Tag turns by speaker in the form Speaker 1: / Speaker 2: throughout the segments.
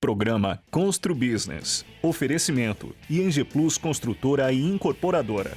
Speaker 1: Programa Constru Business. Oferecimento ING Plus Construtora e Incorporadora.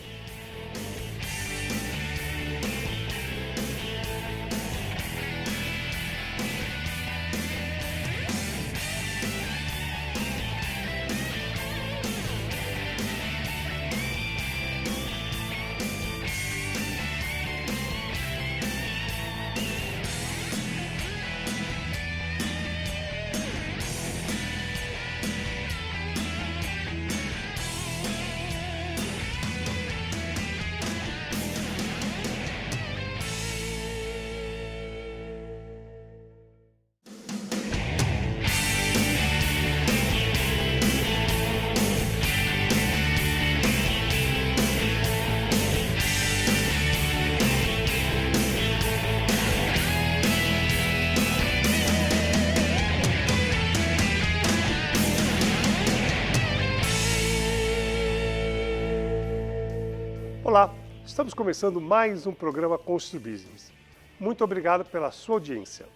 Speaker 2: Olá, estamos começando mais um programa Constru Business. Muito obrigado pela sua audiência.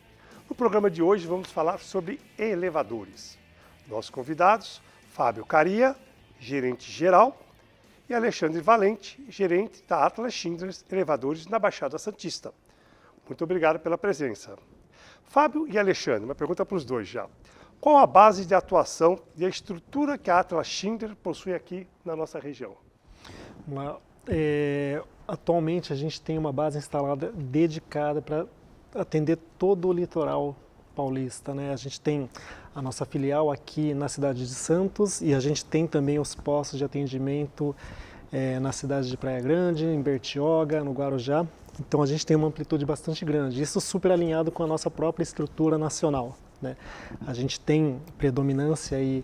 Speaker 2: No programa de hoje vamos falar sobre elevadores. Nossos convidados, Fábio Caria, gerente geral, e Alexandre Valente, gerente da Atlas Schindler Elevadores na Baixada Santista. Muito obrigado pela presença. Fábio e Alexandre, uma pergunta para os dois já. Qual a base de atuação e a estrutura que a Atlas Schindler possui aqui na nossa região?
Speaker 3: Vamos lá. Atualmente a gente tem uma base instalada dedicada para atender todo o litoral paulista, né? A gente tem a nossa filial aqui na cidade de Santos e a gente tem também os postos de atendimento na cidade de Praia Grande, em Bertioga, no Guarujá. Então a gente tem uma amplitude bastante grande, isso super alinhado com a nossa própria estrutura nacional, né? A gente tem predominância e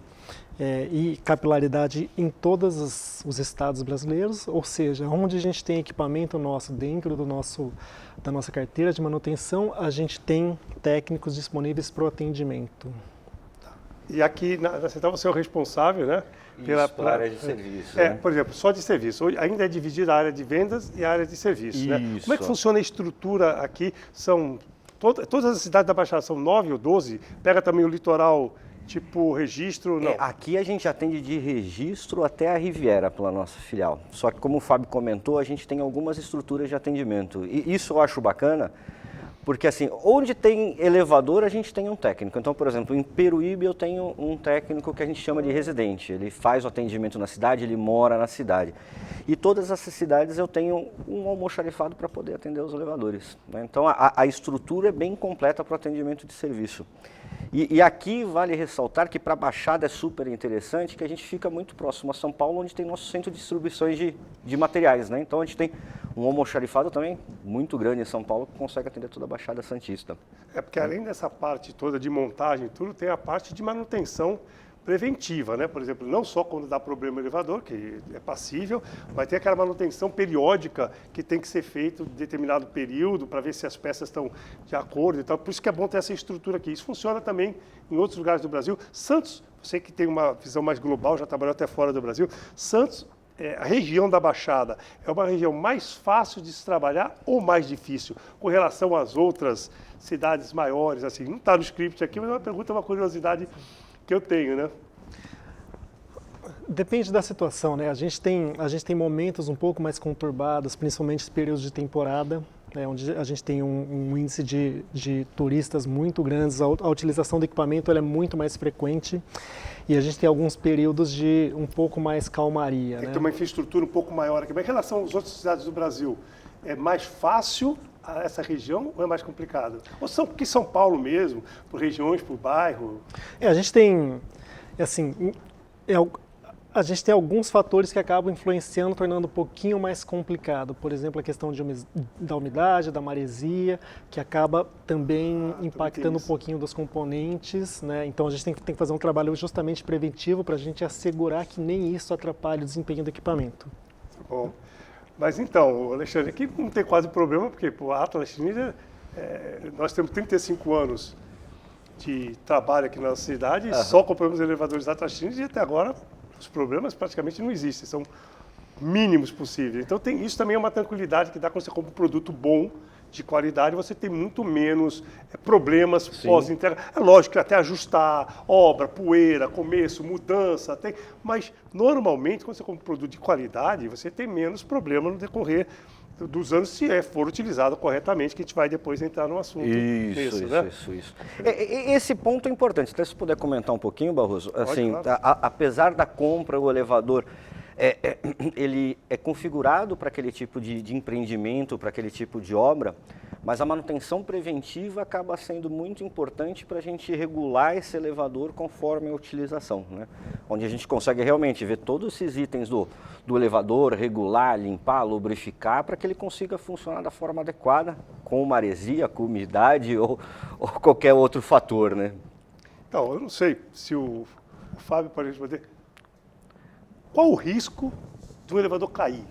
Speaker 3: capilaridade em todos os estados brasileiros, ou seja, onde a gente tem equipamento nosso dentro da nossa carteira de manutenção, a gente tem técnicos disponíveis para o atendimento.
Speaker 2: E aqui na Central você é o responsável, né?
Speaker 4: Pela área de serviço. Né?
Speaker 2: Por exemplo, só de serviço. Hoje ainda é dividida a área de vendas e a área de serviço. Né? Como é que funciona a estrutura aqui? Todas as cidades da Baixada são 9 ou 12? Pega também o litoral, tipo registro? Não.
Speaker 4: Aqui a gente atende de registro até a Riviera pela nossa filial. Só que como o Fábio comentou, a gente tem algumas estruturas de atendimento. E isso eu acho bacana, porque assim, onde tem elevador a gente tem um técnico. Então, por exemplo, em Peruíbe eu tenho um técnico que a gente chama de residente. Ele faz o atendimento na cidade, ele mora na cidade. E todas essas cidades eu tenho um almoxarifado para poder atender os elevadores, né? Então a estrutura é bem completa para o atendimento de serviço. E aqui vale ressaltar que para a Baixada é super interessante que a gente fica muito próximo a São Paulo, onde tem nosso centro de distribuições de materiais, né? Então a gente tem um almoxarifado também muito grande em São Paulo que consegue atender toda a Baixada Santista.
Speaker 2: É porque além dessa parte toda de montagem, tudo tem a parte de manutenção preventiva, né? Por exemplo, não só quando dá problema no elevador, que é passível, mas tem aquela manutenção periódica que tem que ser feita em determinado período para ver se as peças estão de acordo e tal. Por isso que é bom ter essa estrutura aqui. Isso funciona também em outros lugares do Brasil. Santos, você que tem uma visão mais global, já trabalhou até fora do Brasil, Santos, a região da Baixada, é uma região mais fácil de se trabalhar ou mais difícil com relação às outras cidades maiores? Assim, não está no script aqui, mas é uma pergunta, uma curiosidade que eu tenho, né?
Speaker 3: Depende da situação, né? A gente tem momentos um pouco mais conturbados, principalmente os períodos de temporada, né, onde a gente tem um índice de turistas muito grandes, a utilização do equipamento ela é muito mais frequente e a gente tem alguns períodos de um pouco mais calmaria.
Speaker 2: Tem uma infraestrutura um pouco maior aqui. Mas em relação às outras cidades do Brasil, é mais fácil essa região ou é mais complicado? Ou que São Paulo mesmo, por regiões, por bairro?
Speaker 3: A gente tem, assim, a gente tem alguns fatores que acabam influenciando, tornando um pouquinho mais complicado. Por exemplo, a questão da umidade, da maresia, que acaba também impactando um pouquinho dos componentes, né? Então a gente tem que fazer um trabalho justamente preventivo para a gente assegurar que nem isso atrapalhe o desempenho do equipamento.
Speaker 2: Bom. Mas então, Alexandre, aqui não tem quase problema, porque a Atlas Schindler, nós temos 35 anos de trabalho aqui na nossa cidade, e só compramos elevadores Atlas Schindler e até agora os problemas praticamente não existem, são mínimos possíveis. Então isso também é uma tranquilidade que dá quando você compra um produto bom de qualidade, você tem muito menos problemas pós-entrega. É lógico que até ajustar obra, poeira, começo, mudança, mas normalmente quando você compra um produto de qualidade, você tem menos problema no decorrer dos anos, se for utilizado corretamente, que a gente vai depois entrar no assunto.
Speaker 4: Isso. Esse ponto é importante. Até se puder comentar um pouquinho, Barroso. Assim,
Speaker 2: claro.
Speaker 4: Apesar da compra, o elevador, ele é configurado para aquele tipo de empreendimento, para aquele tipo de obra, mas a manutenção preventiva acaba sendo muito importante para a gente regular esse elevador conforme a utilização, né? Onde a gente consegue realmente ver todos esses itens do elevador, regular, limpar, lubrificar, para que ele consiga funcionar da forma adequada, com maresia, com umidade ou qualquer outro fator, né?
Speaker 2: Então, eu não sei se o Fábio pode responder. Qual o risco de um elevador cair?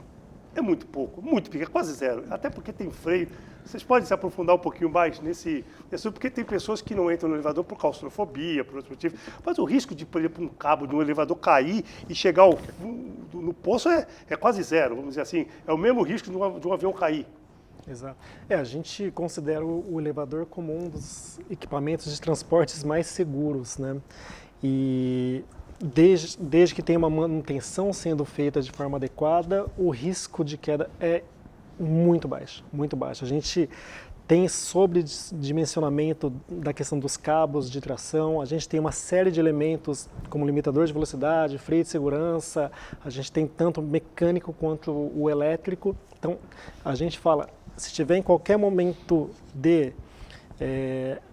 Speaker 2: É muito pouco, muito pequeno, quase zero. Até porque tem freio. Vocês podem se aprofundar um pouquinho mais nesse porque tem pessoas que não entram no elevador por claustrofobia, por outro motivo. Mas o risco de, por exemplo, um cabo de um elevador cair e chegar no poço é quase zero, vamos dizer assim. É o mesmo risco de um avião cair.
Speaker 3: Exato. A gente considera o elevador como um dos equipamentos de transportes mais seguros, né? E desde que tem uma manutenção sendo feita de forma adequada, o risco de queda é muito baixo, muito baixo. A gente tem sobredimensionamento da questão dos cabos de tração, a gente tem uma série de elementos como limitador de velocidade, freio de segurança, a gente tem tanto o mecânico quanto o elétrico. Então, a gente fala, se tiver em qualquer momento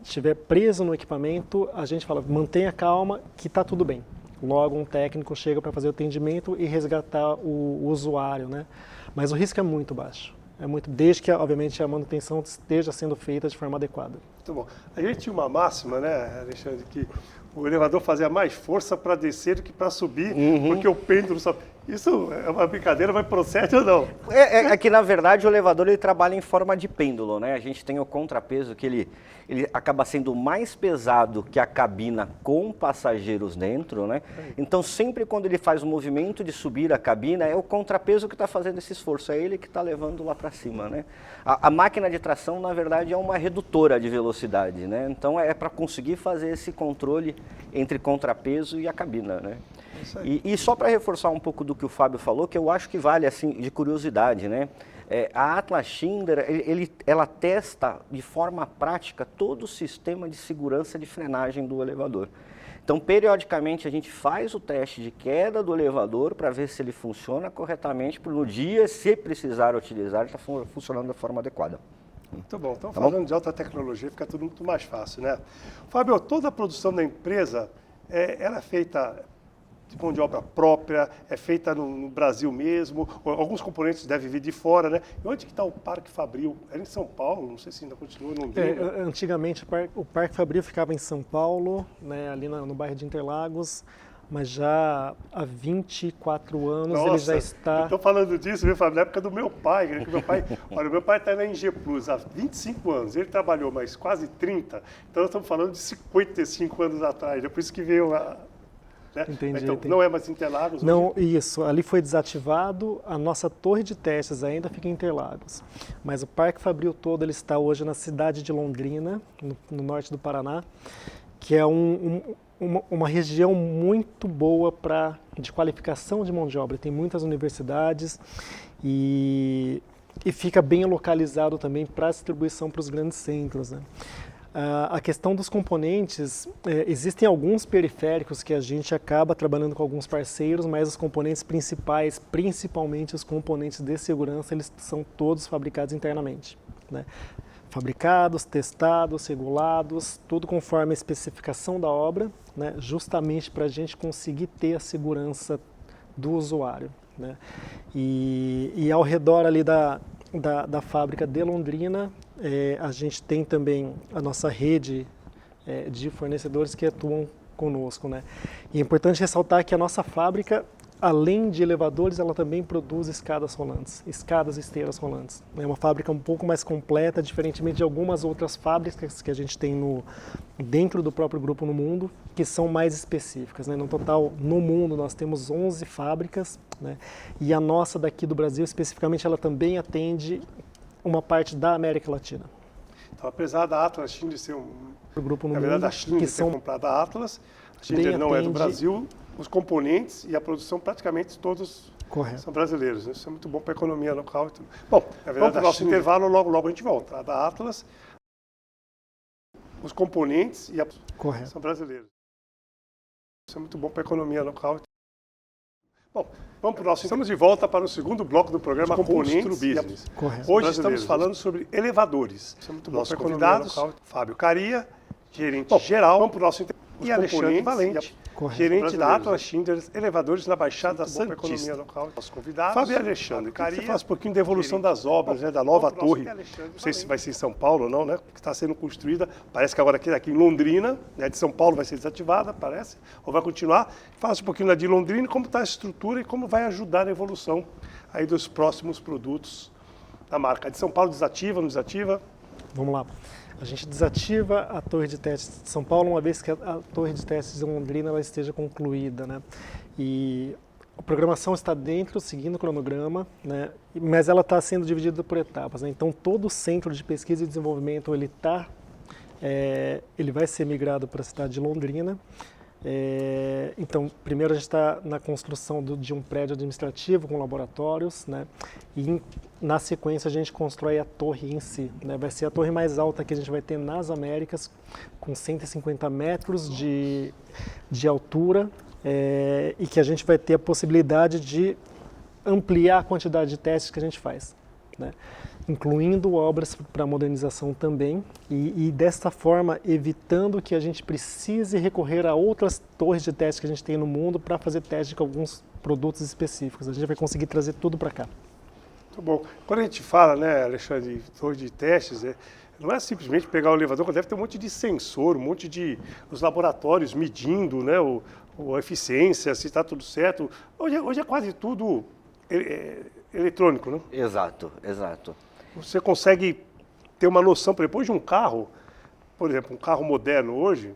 Speaker 3: estiver preso no equipamento, a gente fala, mantenha calma que está tudo bem. Logo, um técnico chega para fazer o atendimento e resgatar o usuário, né? Mas o risco é muito baixo. Desde que, obviamente, a manutenção esteja sendo feita de forma adequada.
Speaker 2: Muito bom. A gente tinha uma máxima, né, Alexandre, que o elevador fazia mais força para descer do que para subir, porque o pêndulo sobe. Isso é uma brincadeira, mas procede ou não?
Speaker 4: É que, na verdade, o elevador ele trabalha em forma de pêndulo, né? A gente tem o contrapeso que ele acaba sendo mais pesado que a cabina com passageiros dentro, né? Então, sempre quando ele faz o movimento de subir a cabina, é o contrapeso que está fazendo esse esforço, é ele que está levando lá para cima, né? A máquina de tração, na verdade, é uma redutora de velocidade, né? Então, é para conseguir fazer esse controle entre contrapeso e a cabina, né? E só para reforçar um pouco do que o Fábio falou, que eu acho que vale assim de curiosidade, né? A Atlas Schindler, ela testa de forma prática todo o sistema de segurança de frenagem do elevador. Então, periodicamente, a gente faz o teste de queda do elevador para ver se ele funciona corretamente, para no dia, se precisar utilizar, está funcionando da forma adequada.
Speaker 2: Muito bom. Então, falando de alta tecnologia, fica tudo muito mais fácil, né? Fábio, toda a produção da empresa, ela é feita de mão de obra própria, é feita no Brasil mesmo, alguns componentes devem vir de fora, né? E onde que está o Parque Fabril? Era em São Paulo, não sei se ainda continua, não vi.
Speaker 3: Antigamente o Parque Fabril ficava em São Paulo, né, ali no bairro de Interlagos, mas já há 24 anos ele já está...
Speaker 2: Estou falando disso, viu, Fábio, na época do meu pai. Olha, o meu pai está na ENG Plus há 25 anos, ele trabalhou mais quase 30, então nós estamos falando de 55 anos atrás, é por isso que veio a... Né?
Speaker 3: Entendi,
Speaker 2: então,
Speaker 3: entendi.
Speaker 2: Não é mais Interlagos?
Speaker 3: Não,
Speaker 2: hoje?
Speaker 3: isso. Ali foi desativado. A nossa torre de testes ainda fica em Interlagos. Mas o Parque Fabril todo ele está hoje na cidade de Londrina, no norte do Paraná, que é uma região muito boa de qualificação de mão de obra. Tem muitas universidades e fica bem localizado também para distribuição para os grandes centros, né? A questão dos componentes, existem alguns periféricos que a gente acaba trabalhando com alguns parceiros, mas os componentes principais, principalmente os componentes de segurança, eles são todos fabricados internamente, né? Fabricados, testados, regulados, tudo conforme a especificação da obra, né? Justamente para a gente conseguir ter a segurança do usuário, né? E ao redor ali da fábrica de Londrina, a gente tem também a nossa rede de fornecedores que atuam conosco, né? E é importante ressaltar que a nossa fábrica, além de elevadores, ela também produz escadas rolantes, escadas e esteiras rolantes. É uma fábrica um pouco mais completa, diferentemente de algumas outras fábricas que a gente tem dentro do próprio grupo no mundo, que são mais específicas, né? No total, no mundo, nós temos 11 fábricas, né? E a nossa daqui do Brasil, especificamente, ela também atende uma parte da América Latina.
Speaker 2: Então, apesar da Atlas Schindler ser
Speaker 3: O grupo no
Speaker 2: na verdade,
Speaker 3: mundo
Speaker 2: a Schindler
Speaker 3: que
Speaker 2: ter
Speaker 3: são
Speaker 2: comprado a Atlas, a Schindler
Speaker 3: bem
Speaker 2: não é do
Speaker 3: atende-
Speaker 2: Brasil, os componentes e a produção praticamente todos
Speaker 3: correto.
Speaker 2: são brasileiros, né? Isso é muito bom para a economia local e tudo. Bom, vamos para o nosso intervalo, logo a gente volta. A da Atlas, os componentes e a
Speaker 3: Correto.
Speaker 2: são brasileiros. Isso é muito bom para a economia local. Bom, vamos para o nosso. Estamos de volta para o segundo bloco do programa Constru Business.
Speaker 3: Correto.
Speaker 2: Hoje estamos falando sobre elevadores. Isso é muito bom. Nossos convidados, Fábio Caria, gerente geral, vamos para o nosso e Alexandre Valente,
Speaker 3: Correto.
Speaker 2: gerente da Atlas Schindler Elevadores na Baixada Santista. Nossos convidados, Fábio e Alexandre, Caria, faz um pouquinho da evolução das obras, né, da nova torre. Não sei se vai ser em São Paulo ou não, né, que está sendo construída. Parece que agora aqui em Londrina, né, de São Paulo vai ser desativada, parece, ou vai continuar. Fala um pouquinho da de Londrina, como está a estrutura e como vai ajudar na evolução aí dos próximos produtos da marca. A de São Paulo desativa, não desativa?
Speaker 3: Vamos lá. A gente desativa a torre de testes de São Paulo uma vez que a torre de testes de Londrina ela esteja concluída, né? E a programação está dentro, seguindo o cronograma, né? Mas ela está sendo dividida por etapas, né? Então todo o centro de pesquisa e desenvolvimento ele vai ser migrado para a cidade de Londrina. Então, primeiro a gente está na construção de um prédio administrativo com laboratórios, né? E na sequência a gente constrói a torre em si, né? Vai ser a torre mais alta que a gente vai ter nas Américas, com 150 metros de altura, e que a gente vai ter a possibilidade de ampliar a quantidade de testes que a gente faz, né? Incluindo obras para modernização também, e desta forma evitando que a gente precise recorrer a outras torres de teste que a gente tem no mundo para fazer teste com alguns produtos específicos. A gente vai conseguir trazer tudo para cá.
Speaker 2: Muito bom. Quando a gente fala, né, Alexandre, de torre de testes, não é simplesmente pegar o elevador, deve ter um monte de sensor, um monte de os laboratórios medindo, né, a eficiência, se está tudo certo. Hoje é quase tudo eletrônico, né?
Speaker 4: Exato, exato.
Speaker 2: Você consegue ter uma noção, depois de um carro, por exemplo, um carro moderno hoje,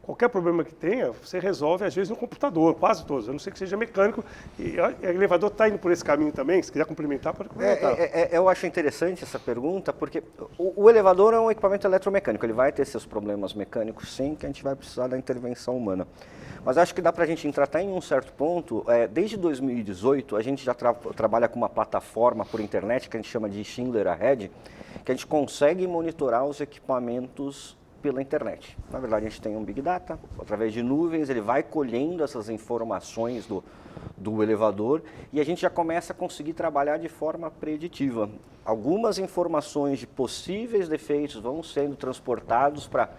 Speaker 2: qualquer problema que tenha, você resolve às vezes no computador, quase todos, a não ser que seja mecânico. E o elevador está indo por esse caminho também, se quiser complementar, pode complementar.
Speaker 4: Eu acho interessante essa pergunta, porque o elevador é um equipamento eletromecânico, ele vai ter seus problemas mecânicos sim, que a gente vai precisar da intervenção humana. Mas acho que dá para a gente entrar até em um certo ponto. Desde 2018, a gente já trabalha com uma plataforma por internet que a gente chama de Schindler Ahead, que a gente consegue monitorar os equipamentos pela internet. Na verdade, a gente tem um Big Data, através de nuvens, ele vai colhendo essas informações do elevador e a gente já começa a conseguir trabalhar de forma preditiva. Algumas informações de possíveis defeitos vão sendo transportados para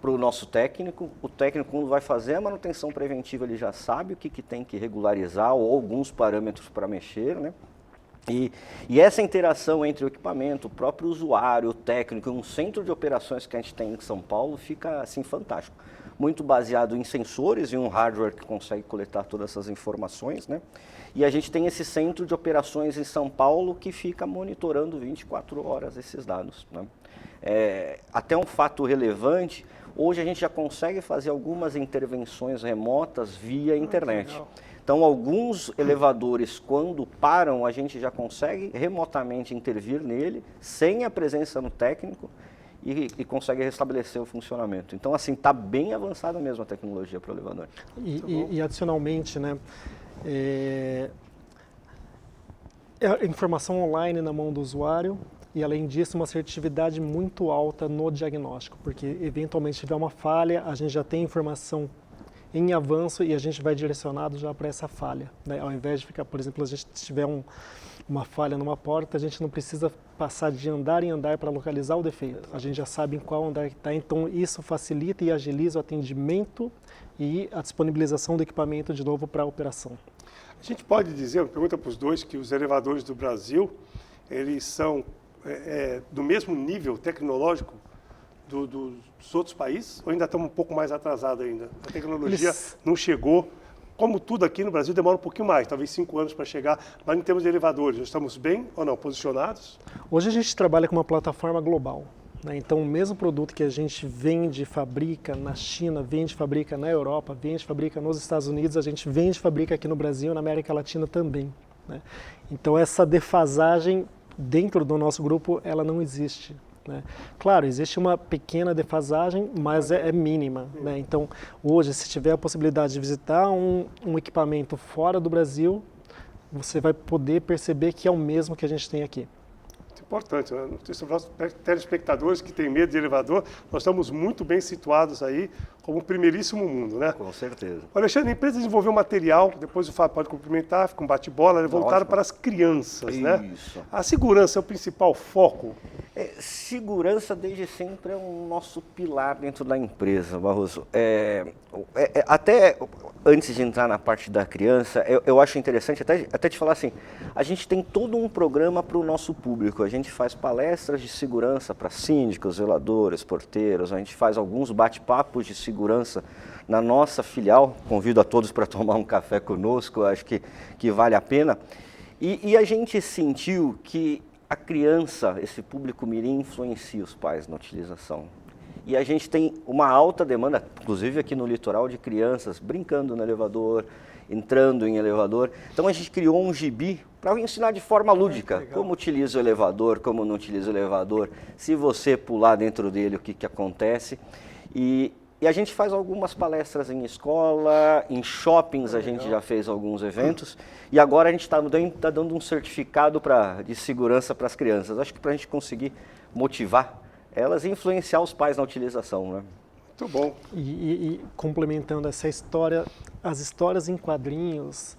Speaker 4: o nosso técnico. O técnico, quando vai fazer a manutenção preventiva, ele já sabe o que tem que regularizar ou alguns parâmetros para mexer, né? E essa interação entre o equipamento, o próprio usuário, o técnico e um centro de operações que a gente tem em São Paulo fica assim fantástico. Muito baseado em sensores e um hardware que consegue coletar todas essas informações, né? E a gente tem esse centro de operações em São Paulo que fica monitorando 24 horas esses dados, né? Até um fato relevante, hoje a gente já consegue fazer algumas intervenções remotas via internet. Então, alguns elevadores, quando param, a gente já consegue remotamente intervir nele, sem a presença no técnico, e consegue restabelecer o funcionamento. Então, assim, está bem avançada mesmo a tecnologia para o elevador.
Speaker 3: E adicionalmente, né, a informação online na mão do usuário, e além disso uma assertividade muito alta no diagnóstico, porque eventualmente se tiver uma falha, a gente já tem informação em avanço e a gente vai direcionado já para essa falha, né? Ao invés de ficar, por exemplo, a gente tiver uma falha numa porta, a gente não precisa passar de andar em andar para localizar o defeito, a gente já sabe em qual andar que está, então isso facilita e agiliza o atendimento e a disponibilização do equipamento de novo para a operação.
Speaker 2: A gente pode dizer, pergunta para os dois, que os elevadores do Brasil, eles são do mesmo nível tecnológico dos outros países, ou ainda estamos um pouco mais atrasados ainda? A tecnologia não chegou, como tudo aqui no Brasil demora um pouquinho mais, talvez 5 anos para chegar, mas em termos de elevadores, nós estamos bem ou não, posicionados?
Speaker 3: Hoje a gente trabalha com uma plataforma global, né? Então o mesmo produto que a gente vende, fabrica na China, vende, fabrica na Europa, vende, fabrica nos Estados Unidos, a gente vende, fabrica aqui no Brasil, na América Latina também, né? Então essa defasagem dentro do nosso grupo, ela não existe. Né? Claro, existe uma pequena defasagem, mas é mínima. Né? Então, hoje, se tiver a possibilidade de visitar um equipamento fora do Brasil, você vai poder perceber que é o mesmo que a gente tem aqui.
Speaker 2: Importante, né? Para os telespectadores que têm medo de elevador, nós estamos muito bem situados aí, como o primeiríssimo mundo, né?
Speaker 4: Com certeza.
Speaker 2: Alexandre, a empresa desenvolveu material, depois o Fábio pode complementar, fica um bate-bola, voltado
Speaker 4: Ótimo.
Speaker 2: para as crianças, né?
Speaker 4: Isso.
Speaker 2: A segurança é o principal foco?
Speaker 4: Segurança desde sempre é o nosso pilar dentro da empresa, Barroso. Até antes de entrar na parte da criança, eu acho interessante até te falar assim, a gente tem todo um programa para o nosso público, a gente faz palestras de segurança para síndicos, zeladores, porteiros, a gente faz alguns bate-papos de segurança na nossa filial, convido a todos para tomar um café conosco, acho que vale a pena, e a gente sentiu que a criança, esse público mirim, influencia os pais na utilização. E a gente tem uma alta demanda, inclusive aqui no litoral, de crianças brincando no elevador, entrando em elevador. Então a gente criou um gibi para ensinar de forma lúdica como utiliza o elevador, como não utiliza o elevador, se você pular dentro dele, o que acontece. E a gente faz algumas palestras em escola, em shoppings a gente já fez alguns eventos. E agora a gente está dando um certificado de segurança para as crianças. Acho que para a gente conseguir motivar elas e influenciar os pais na utilização, né?
Speaker 2: Muito bom.
Speaker 3: E complementando essa história, as histórias em quadrinhos,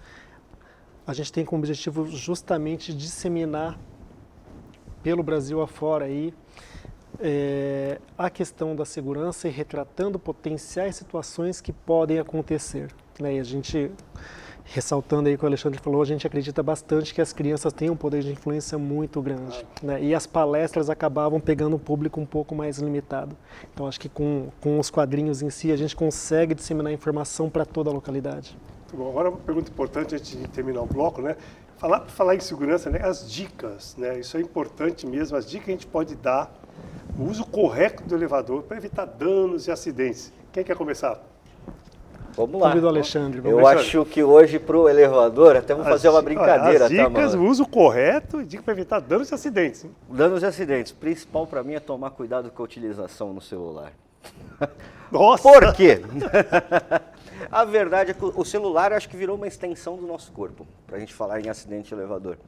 Speaker 3: a gente tem como objetivo justamente disseminar pelo Brasil afora aí, a questão da segurança e retratando potenciais situações que podem acontecer. Né? E a gente, ressaltando aí o que o Alexandre falou, a gente acredita bastante que as crianças têm um poder de influência muito grande. Né? E as palestras acabavam pegando um público um pouco mais limitado. Então acho que com os quadrinhos em si a gente consegue disseminar informação para toda a localidade.
Speaker 2: Muito bom. Agora uma pergunta importante antes de terminar o bloco, né? Falar em segurança, né? As dicas, né? Isso é importante mesmo, as dicas que a gente pode dar, o uso correto do elevador para evitar danos e acidentes. Quem quer começar?
Speaker 4: Vamos lá.
Speaker 3: Convido o Alexandre.
Speaker 4: Eu acho que hoje para o elevador, até vou fazer uma brincadeira.
Speaker 2: As dicas, o uso correto e dica para evitar danos e acidentes. Hein?
Speaker 4: Danos e acidentes. O principal para mim é tomar cuidado com a utilização no celular.
Speaker 2: Nossa!
Speaker 4: Por quê? A verdade é que o celular acho que virou uma extensão do nosso corpo, para a gente falar em acidente de elevador.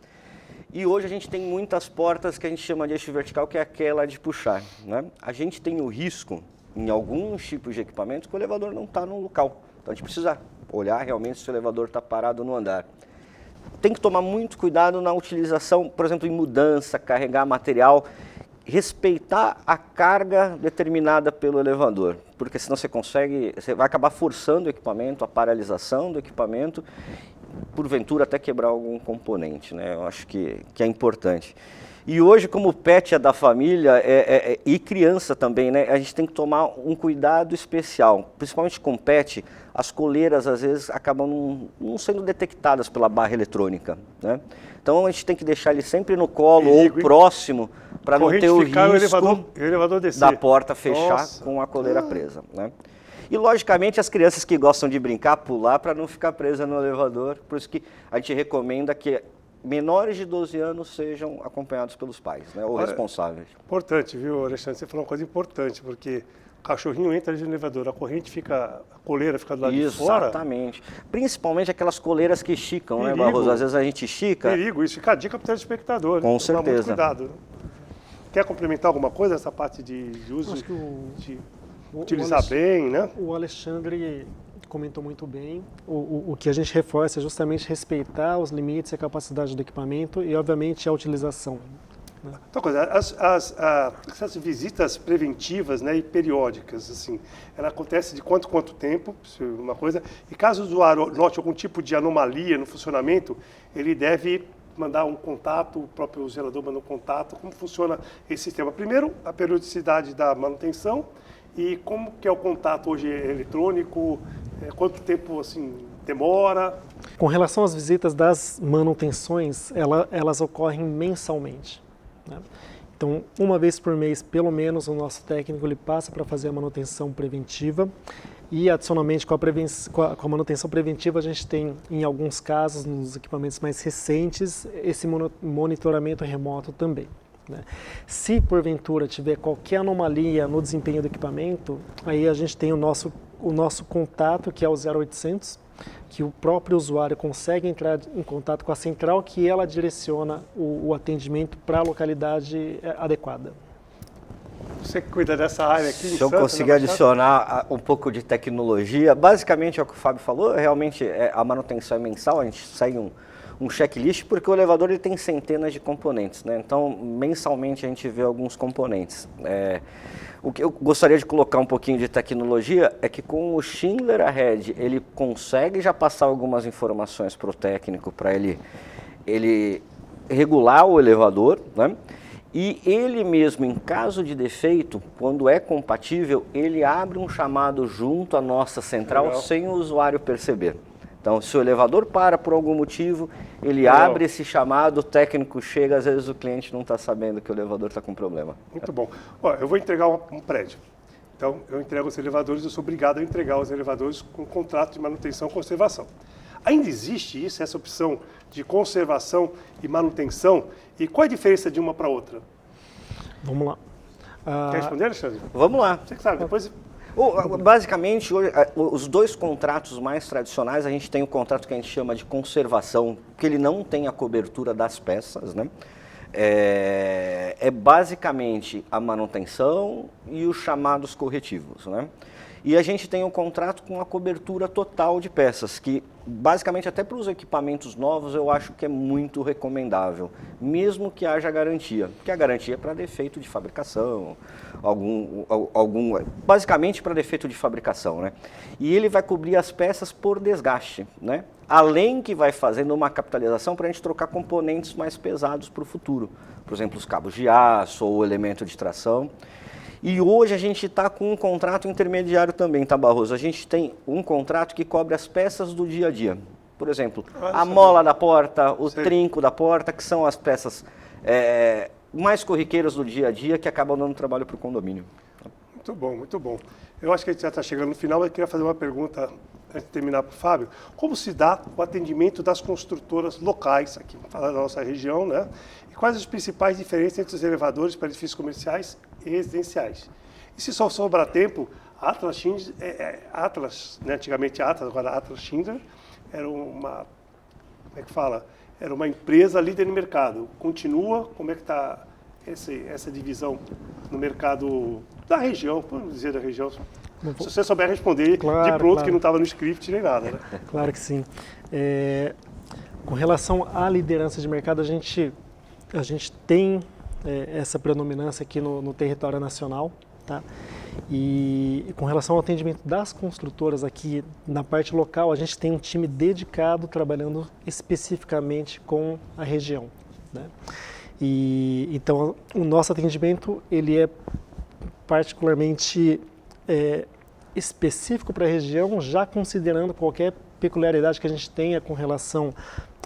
Speaker 4: E hoje a gente tem muitas portas que a gente chama de eixo vertical, que é aquela de puxar. Né? A gente tem o risco, em alguns tipos de equipamentos, que o elevador não está no local. Então a gente precisa olhar realmente se o elevador está parado no andar. Tem que tomar muito cuidado na utilização, por exemplo, em mudança, carregar material, respeitar a carga determinada pelo elevador, porque senão você vai acabar forçando o equipamento, a paralisação do equipamento, porventura até quebrar algum componente, né? Eu acho que é importante. E hoje, como o pet é da família e criança também, né, a gente tem que tomar um cuidado especial, principalmente com pet, as coleiras às vezes acabam não sendo detectadas pela barra eletrônica, né? Então a gente tem que deixar ele sempre no colo ou próximo para não ter o risco
Speaker 2: elevador descer.
Speaker 4: Da porta fechar com a coleira presa, né? E logicamente as crianças que gostam de brincar, pular para não ficar presa no elevador, por isso que a gente recomenda que menores de 12 anos sejam acompanhados pelos pais, né, ou responsáveis.
Speaker 2: Importante, viu, Alexandre? Você falou uma coisa importante, porque o cachorrinho entra no elevador, a coleira fica do lado de fora.
Speaker 4: Exatamente. Principalmente aquelas coleiras que esticam,
Speaker 2: Perigo.
Speaker 4: né, Barroso? Às vezes a gente estica.
Speaker 2: Perigo, isso fica a dica para o telespectador.
Speaker 4: Com
Speaker 2: né? Tomar muito
Speaker 4: certeza.
Speaker 2: cuidado. Quer complementar alguma coisa, essa parte de uso,
Speaker 3: Acho que
Speaker 2: de utilizar bem, né?
Speaker 3: O Alexandre comentou muito bem. O que a gente reforça é justamente respeitar os limites e a capacidade do equipamento e, obviamente, a utilização. Né?
Speaker 2: Outra coisa, essas visitas preventivas, né, e periódicas, assim, ela acontece de quanto tempo, uma coisa, e caso o usuário note algum tipo de anomalia no funcionamento, ele deve mandar um contato, o próprio zelador manda um contato, como funciona esse sistema. Primeiro, a periodicidade da manutenção e como que é o contato hoje eletrônico, quanto tempo assim demora.
Speaker 3: Com relação às visitas das manutenções, elas ocorrem mensalmente. Né? Então, uma vez por mês, pelo menos, o nosso técnico ele passa para fazer a manutenção preventiva. E, adicionalmente, com a manutenção preventiva, a gente tem, em alguns casos, nos equipamentos mais recentes, esse monitoramento remoto também, né? Se, porventura, tiver qualquer anomalia no desempenho do equipamento, aí a gente tem o nosso contato, que é o 0800, que o próprio usuário consegue entrar em contato com a central, que ela direciona o atendimento para a localidade adequada.
Speaker 2: Você que cuida dessa área aqui.
Speaker 4: Se eu conseguir adicionar um pouco de tecnologia, basicamente é o que o Fábio falou, realmente a manutenção é mensal, a gente segue um checklist, porque o elevador ele tem centenas de componentes, né? Então, mensalmente a gente vê alguns componentes. O que eu gostaria de colocar um pouquinho de tecnologia é que com o Schindler Ahead, ele consegue já passar algumas informações para o técnico, para ele regular o elevador, né? E ele mesmo, em caso de defeito, quando é compatível, ele abre um chamado junto à nossa central. Legal. Sem o usuário perceber. Então, se o elevador para por algum motivo, ele Legal. Abre esse chamado, o técnico chega, às vezes o cliente não está sabendo que o elevador está com problema.
Speaker 2: Muito bom. Ó, eu vou entregar um prédio. Então, eu entrego os elevadores, eu sou obrigado a entregar os elevadores com contrato de manutenção e conservação. Ainda existe isso, essa opção de conservação e manutenção? E qual é a diferença de uma para outra?
Speaker 3: Vamos lá.
Speaker 2: Quer responder, Alexandre?
Speaker 4: Vamos lá.
Speaker 2: Você que sabe, depois...
Speaker 4: Basicamente, hoje, os dois contratos mais tradicionais, a gente tem o contrato que a gente chama de conservação, que ele não tem a cobertura das peças, né? É basicamente a manutenção e os chamados corretivos, né? E a gente tem um contrato com a cobertura total de peças, que basicamente até para os equipamentos novos eu acho que é muito recomendável, mesmo que haja garantia, porque a garantia é para defeito de fabricação, basicamente para defeito de fabricação, né? E ele vai cobrir as peças por desgaste, né? Além que vai fazendo uma capitalização para a gente trocar componentes mais pesados para o futuro, por exemplo, os cabos de aço ou o elemento de tração. E hoje a gente está com um contrato intermediário também, tá, Barroso? A gente tem um contrato que cobre as peças do dia a dia. Por exemplo, a mola da porta, o trinco da porta, que são as peças mais corriqueiras do dia a dia que acabam dando trabalho para o condomínio.
Speaker 2: Muito bom, muito bom. Eu acho que a gente já está chegando no final, mas eu queria fazer uma pergunta antes de terminar para o Fábio. Como se dá o atendimento das construtoras locais aqui, vamos falar da nossa região, né? E quais as principais diferenças entre os elevadores para edifícios comerciais e residenciais? E se só sobrar tempo, a Atlas Schindler, né? Antigamente Atlas, agora Atlas Schindler, era uma, como é que fala? Era uma empresa líder no mercado. Continua? Como é que está essa divisão no mercado da região, por dizer da região? Se você souber responder claro, de pronto, claro. Que não estava no script nem nada, né?
Speaker 3: Claro que sim. Com relação à liderança de mercado, a gente tem essa predominância aqui no território nacional, tá? E com relação ao atendimento das construtoras aqui na parte local, a gente tem um time dedicado trabalhando especificamente com a região, né? E então o nosso atendimento ele é particularmente específico para a região, já considerando qualquer peculiaridade que a gente tenha com relação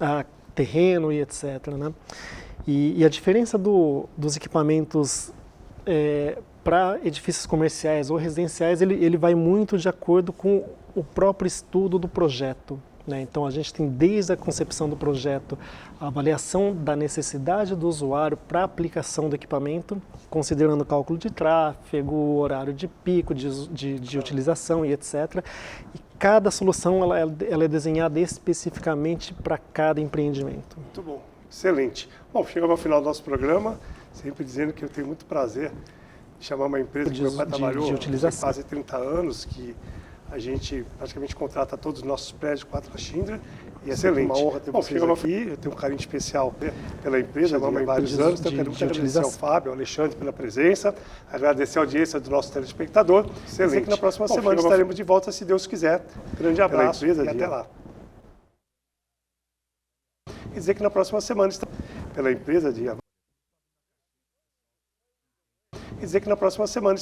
Speaker 3: a terreno e etc, né? E a diferença dos equipamentos para edifícios comerciais ou residenciais, ele vai muito de acordo com o próprio estudo do projeto, né? Então a gente tem desde a concepção do projeto, a avaliação da necessidade do usuário para a aplicação do equipamento, considerando o cálculo de tráfego, horário de pico, de utilização e etc. E cada solução ela é desenhada especificamente para cada empreendimento.
Speaker 2: Muito bom, excelente. Bom, chegamos ao final do nosso programa, sempre dizendo que eu tenho muito prazer de chamar uma empresa que meu pai trabalhou há quase 30 anos, que a gente praticamente contrata todos os nossos prédios com a Atlas Schindler, e é sempre uma honra ter vocês aqui. Eu tenho um carinho especial pela empresa há vários anos, então eu quero muito agradecer ao Fábio, ao Alexandre pela presença, agradecer a audiência do nosso telespectador. Excelente. Dizer que na próxima semana estaremos de volta, se Deus quiser. Grande abraço e até lá. E dizer que na próxima semana pela empresa de... E dizer que na próxima semana